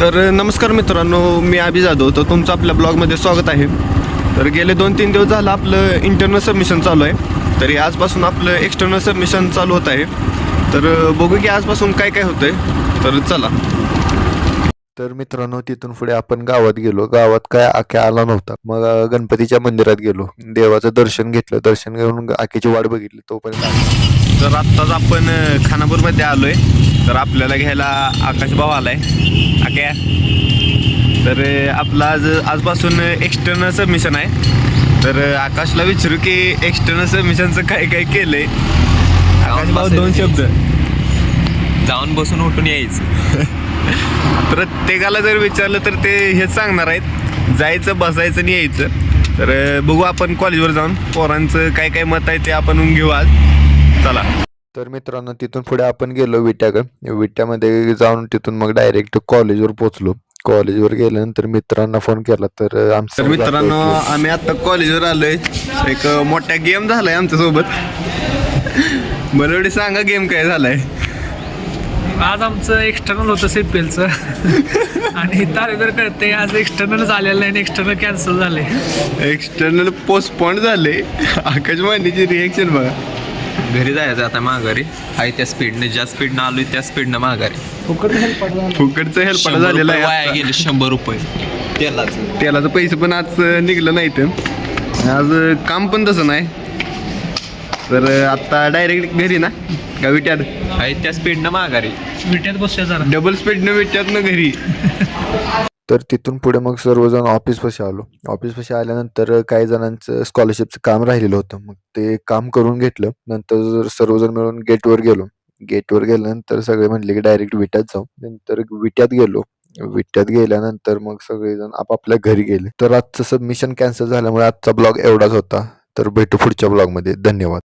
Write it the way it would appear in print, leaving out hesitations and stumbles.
तर नमस्कार मित्रांनो, मी अभि जाधव. तर तुमचं आपल्या ब्लॉगमध्ये स्वागत आहे. तर गेले 2-3 दिवस झालं आपलं इंटरनल सबमिशन चालू आहे. तरी आजपासून आपलं एक्सटर्नल सबमिशन चालू होत आहे. तर बघू की आजपासून काय काय होतंय. तर चला. तर मित्रांनो, तिथून पुढे आपण गावात गेलो. गावात काय आक्या आला नव्हता. मग गणपतीच्या मंदिरात गेलो, देवाचं दर्शन घेतलं. दर्शन घेऊन आक्याची वाट बघितली तोपर्यंत. तर आत्ताच आपण खानापूरमध्ये आलोय. तर आपल्याला घ्यायला आकाश भाऊ आलाय. आक्या, तर आपलं आजपासून एक्सटर्नल सबमिशन आहे. तर आकाशला विचारू की एक्सटर्नल सबमिशनचं काय काय केलंय. आकाश भाऊ, 2 शब्द. जाऊन बसून उठून यायचं. प्रत्येकाला जर विचारलं तर ते हेच सांगणार आहेत, जायचं, बसायचं आणि यायचं. तर बघू आपण कॉलेजवर जाऊन पोरांचं काय काय मत आहे ते आपण घेऊ आज. चला. तर मित्रांनो, तिथून पुढे आपण गेलो विट्याकडे. विट्यामध्ये जाऊन तिथून मग डायरेक्ट कॉलेजवर पोहोचलो. कॉलेजवर गेल्यानंतर मित्रांना फोन केला. तर मित्रांनो, आम्ही आता कॉलेजवर आलोय. एक मोठा गेम झालाय आमच्यासोबत. मला एवढे सांगा, गेम काय झालाय. आज आमचं एक्सटर्नल होतं CPLचं आणि तारीख कळते आज एक्सटर्नलच आलेलं नाही आणि एक्सटर्नल कॅन्सल झाले. एक्सटर्नल पोस्टपोन झाले. आकाश मांडीची रिएक्शन बघा. घरी जायचं आता माघारी. आहे त्या स्पीडने, ज्या स्पीडनं आलोय त्या स्पीडनं माघारी. फुकटचं हेल्प झालेलं आहे. वाया गेले 100 रुपये तेलाचं पैसे पण आज निघलं नाही. तर आज काम पण तसं नाही. तर आता डायरेक्ट घरी ना का विट्यात. आहे त्या स्पीडनं माघारी. विट्यात बसूया जरा. डबल स्पीडनं विट्यातनं घरी. तर तिथून पुढे मग सर्वजण ऑफिसपाशी आलो. ऑफिसपाशी आल्यानंतर काही जणांचं स्कॉलरशिपचं काम राहिलेलं होतं. मग ते काम करून घेतलं. नंतर सर्वजण मिळून गेटवर गेलो. गेटवर गेल्यानंतर सगळे म्हणले की डायरेक्ट विट्यात जाऊ. नंतर विट्यात गेलो. विट्यात गेल्यानंतर मग सगळेजण आपापल्या घरी गेले. तर आजचं सबमिशन कॅन्सल झाल्यामुळे आजचा ब्लॉग एवढाच होता. तर भेटू पुढच्या ब्लॉगमध्ये. धन्यवाद.